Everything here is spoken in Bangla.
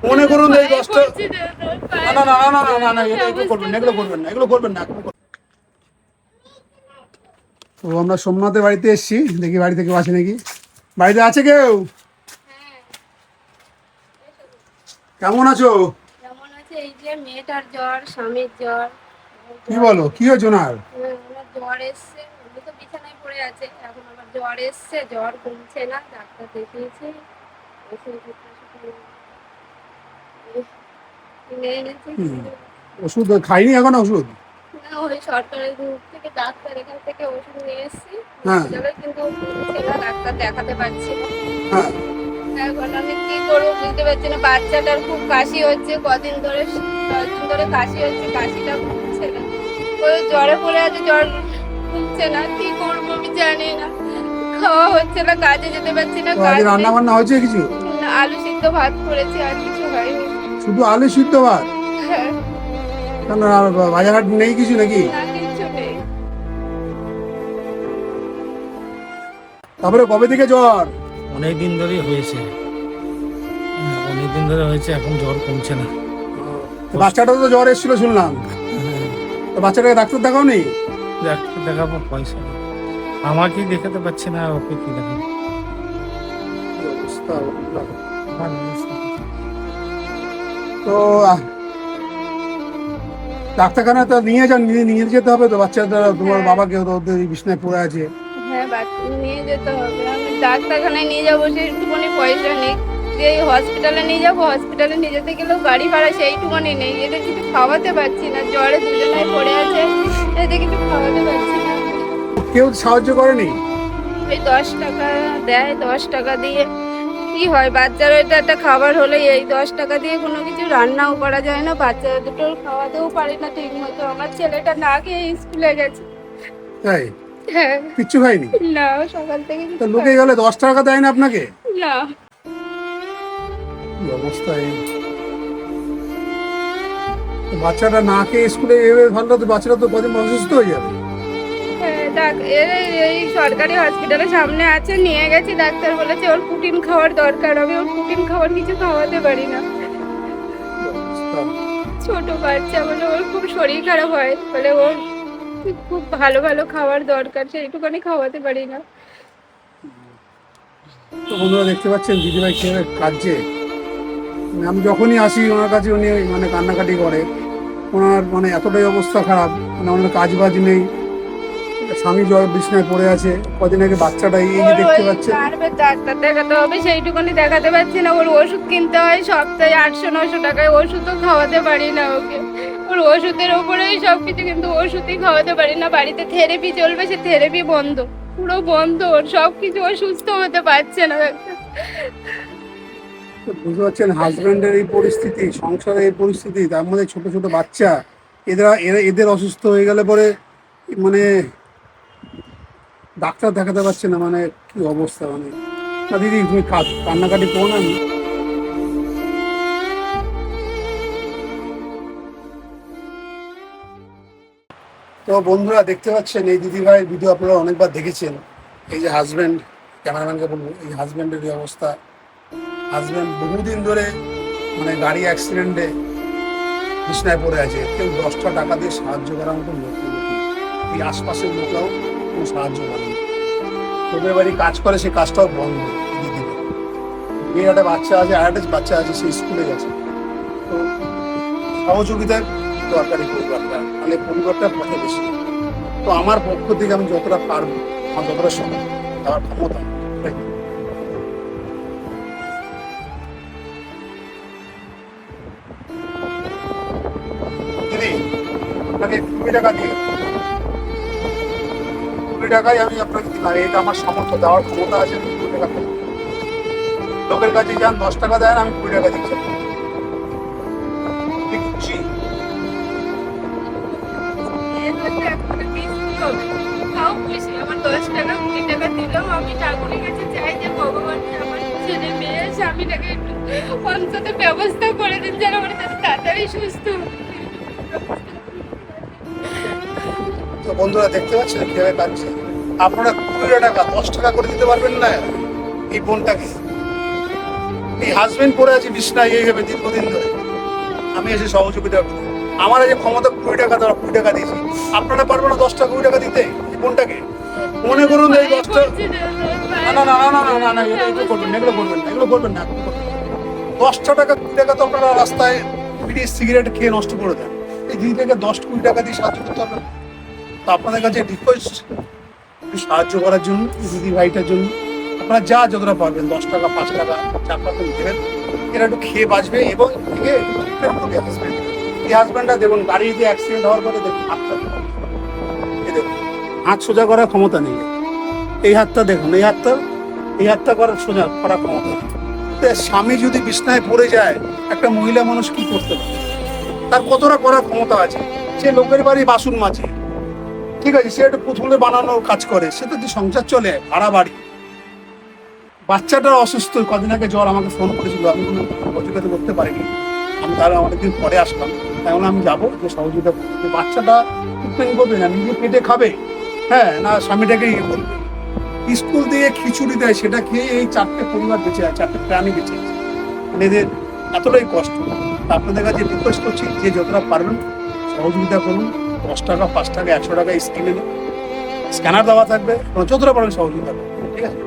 মনে করুন এই 10টা, না না না না না না না, এগুলো করবেন না, এগুলো করবেন না, এগুলো করবেন না। তো আমরা সোমনাথের বাড়িতে এসেছি, দেখি বাড়ি থেকে আসে নাকি। বাড়িতে আছে কেউ? কেমন আছো? যেমন আছে এই যে মেয়েটার জ্বর, স্বামীর জ্বর। কি বলো, কি হয়েছে ওনার? ওনার জ্বর এসছে, উনি তো বিছানায় পড়ে আছে, এখন আবার জ্বর এসছে, জ্বর কমছে না, ডাক্তার দেখিয়েছি, ওষুধ কিনে এনেছি। ওষুধ খাইনি এখন ওষুধ? না, ওই সরকারের গ্রুপ থেকে ডাক্তার এখান থেকে ওষুধ নিয়ে এসছি, হ্যাঁ কিন্তু কমছে না, ডাক্তার দেখাতে পারছি না। হ্যাঁ। এখন আমি কি করবো বুঝতে পারছি না, বাচ্চাটার খুব কাশি হচ্ছে, কদিন ধরে কাশি হচ্ছে, কাশিটা কমছে না, ওই জ্বরে পড়ে আছে, জ্বর কমছে না, কি করবো আমি জানি না, খাওয়া হচ্ছে না, কাজে যেতে পারছি না, তো আজ রান্না বান্না হয়েছে কিছু? আলু সিদ্ধ ভাত করেছি, আর কিছু হয়নি। শুধু আলু সিদ্ধ ভাত? হ্যাঁ, কেন আর বাজারহাট নেই কিছু নাকি? না কিছু নেই। তারপরে কবে থেকে জ্বর? অনেকদিন ধরেই হয়েছে, অনেকদিন ধরে হয়েছে, এখন জ্বর কমছে না। তো বাচ্চাটা তো জ্বর এসেছিল শুনলাম, তো বাচ্চাটাকে ডাক্তার দেখাও নি? ডাক্তার দেখাবো, পয়সা নেই। আমাকেই দেখাতে পারছি না, ওকে কি দেখাবো? আমার অবস্থা। তো ডাক্তারখানা তো নিয়ে যান, নিয়ে যেতে হবে তো বাচ্চাটা, তোমার বাবাকে তো ওদের বিছনায় পড়ে আছে। হ্যাঁ, বাচ্চা নিয়ে যেতে হবে, আমি ডাক্তারখানায় নিয়ে যাবো, সেইটুকুনি পয়সা নেই, যে হসপিটালে নিয়ে যাবো, হসপিটালে নিয়ে যেতে গেলেও গাড়ি ভাড়া সেইটুকুনি নেই, এদের কিছু খাওয়াতে পারছি না, জ্বরে দুজনাই পড়ে আছে, এদের কিছু খাওয়াতে পারছি না। কেউ সাহায্য করেনি? ওই 10 টাকা দেয়, 10 টাকা দিয়ে কি হয়, বাচ্চার ওইটা একটা খাবার হলে এই 10 টাকা দিয়ে কোনো কিছু রান্নাও করা যায় না, বাচ্চা দুটোর খাওয়াতেও পারি না ঠিক মতো, আমার ছেলেটা না খেয়ে স্কুলে গেছে। তাই? হ্যাঁ, কিচ্ছু খাইনি? না, সকাল থেকে তো কিছু লোকে গেলে 10 টাকা দেয় না আপনাকে? না। কি অবস্থা এই! বাচ্চাটা না খেয়ে স্কুলে এভাবে ভালো, তো বাচ্চাটা তো কদিন অসুস্থ হয়ে যাবে। হ্যাঁ, এই সরকারি হসপিটালের সামনে আছে, নিয়ে গেছি, ডাক্তার বলেছে ওর প্রোটিন খাওয়ার দরকার, আমি ওর প্রোটিন খাওয়ার কিছু খাওয়াতে পারি না, ছোট বাচ্চা বলে ওর খুব শরীর খারাপ হয়, বলে ওর খুব ভালো ভালো খাওয়ার দরকার, সেইটুখানি খাওয়াতে পারি না। তো বন্ধুরা দেখতে পাচ্ছেন দিদিভাই কিভাবে কাঁদছে। আমি যখনই আসি ওনার কাছে, উনি মানে কান্নাকাটি করে। ওনার মানে এতটাই অবস্থা খারাপ, মানে ওনার কাজ বাজ নেই, স্বামী জ্বর বিছনায় পড়ে আছে, কদিন আগে বাচ্চাটা এই যে দেখতে পাচ্ছেন। ডাক্তার দেখাতে হবে, সেইটুকুনি দেখাতে পারছি না, ওর ওষুধ কিনতে হয় সপ্তাহে 800-900 টাকায়, ওষুধও খাওয়াতে পারি না ওকে, ওর ওষুধের ওপরেই সবকিছু, কিন্তু ওষুধই খাওয়াতে পারি না, বাড়িতে থেরাপি চলবে, সে থেরাপি বন্ধ, পুরো বন্ধ, ওর সবকিছু, ও সুস্থ হতে পারছে না। বুঝতে পারছেন হাজব্যান্ডের এই পরিস্থিতি, সংসারের এই পরিস্থিতি, তার মধ্যে ছোট ছোট বাচ্চা, এরা এরা এদের অসুস্থ হয়ে গেলে পরে মানে ডাক্তার দেখাতে পারছে না, মানে কি অবস্থা মানে। না দিদি তুমি কান্নাকাটি করো না। তো বন্ধুরা দেখতে পাচ্ছেন এই দিদি ভাইয়ের ভিডিও আপনারা অনেকবার দেখেছেন। এই যে হাজব্যান্ড, ক্যামেরাম্যানকে বলবো, এই হাজব্যান্ডের এই অবস্থা। হাজব্যান্ড বহুদিন ধরে মানে গাড়ি অ্যাক্সিডেন্টে বিছনায় পড়ে আছে, কেউ 10টা টাকা দিয়ে সাহায্য করার মতো লোক নেই। এই আশপাশের লোকরাও কোনো সাহায্য করেনি। তোদের বাড়ি কাজ করে, সেই কাজটাও বন্ধ দিদি। মেয়ে একটা বাচ্চা আছে, আর একটা বাচ্চা আছে, সে স্কুলে গেছে। তো সহযোগিতার দরকারি পরিবারটা, মানে পরিবারটা পথে বেশি। তো আমার পক্ষ থেকে আমি যতটা পারবো, আমার যতটা সময়, আমার ক্ষমতা, দিদি আপনাকে 20 টাকা দিয়ে, 20 টাকায় আমি আপনাকে দিলাম, এটা আমার সামর্থ্য, দেওয়ার ক্ষমতা আছে। 20 টাকা দেবো। লোকের কাছে যান 10 টাকা দেন, আমি 20 টাকা দিচ্ছি। খুশি? তাও খুশি, আমার 10 টাকা 20 টাকা দিলেও আমি ঠাকুরের কাছে চাই যে ভগবান আমার ছেলে মেয়ে স্বামীটাকে একটু অন্তত ব্যবস্থা করে দিন, যেন আমার তাড়াতাড়ি সুস্থ। তো বন্ধুরা দেখতে পাচ্ছেন কিভাবে কাটছে। আপনারা 20 টাকা 10 টাকা করে দিতে পারবেন না এই বোনটাকে? এই হাজবেন্ড পড়ে আছে বিছনায় এইভাবে দীর্ঘদিন ধরে, আমি এসে সহযোগিতা করি। আমার এই যে ক্ষমতা 20 টাকা দেওয়া, 20 টাকা দিয়েছি, আপনারা পারবেন না 10 টাকা 20 টাকা দিতে এই বোনটাকে? মনে করুন এই 10 টাকা, না না না না না না না, এগুলো করবেন না, এগুলো করবেন না, এগুলো করবেন না। 10 টাকা 20 টাকা তো আপনারা রাস্তায় বিড়ি সিগারেট খেয়ে নষ্ট করে দেন, এই দিদি থেকে 10-20 টাকা দিয়ে সাহায্য করতে হবে। তো আপনাদের কাছে রিকোয়েস্ট, একটু সাহায্য করার জন্য এই দিদি ভাইটার জন্য আপনারা যা যতটা পারবেন, 10 টাকা 5 টাকা যা পারবেন দেবেন, এরা একটু খেয়ে বাঁচবে। এবং একে ট্রিটমেন্ট করবে হাজব্যান্ড। এই হাজব্যান্ডটা দেখুন গাড়ি দিয়ে অ্যাক্সিডেন্ট হওয়ার পরে দেখুন হাতটা, এই দেখুন হাত সোজা করার ক্ষমতা নেই। এই হাতটা দেখুন, এই হাতটা করার সোজা করার ক্ষমতা নেই। তো স্বামী যদি বিছনায় পড়ে যায়, একটা মহিলা মানুষ কি করতে পারে? তার কতটা করার ক্ষমতা আছে? সে লোকের বাড়ি বাসন মাজে, ঠিক আছে, সে একটু পুতুলে বানানোর কাজ করে, সে তো কি সংসার চলে? ভাড়া বাড়ি, বাচ্চাটা অসুস্থ, কদিন আগে জ্বর, আমাকে ফোন করেছিল, আমি কোনো সহযোগিতা করতে পারিনি। আমি তাহলে অনেকদিন পরে আসলাম, তাহলে আমি যাবো যে সহযোগিতা করতে। বাচ্চাটা ট্রিটমেন্ট করবে না, নিজে পেটে খাবে, হ্যাঁ, না স্বামীটাকে ইয়ে করবে। স্কুল দিয়ে খিচুড়ি দেয়, সেটা খেয়ে এই 4টে পরিবার বেঁচে আছে, 4টে প্রাণী বেঁচে আছে। মানে এদের এতটাই কষ্ট। তা আপনাদের কাছে রিকোয়েস্ট করছি, যে যতটা পারবেন সহযোগিতা করুন। 10 টাকা 5 টাকা 100 টাকা স্কিমে স্ক্যানার দেওয়া থাকবে, যতটা পারবেন সহযোগিতা করুন, ঠিক আছে?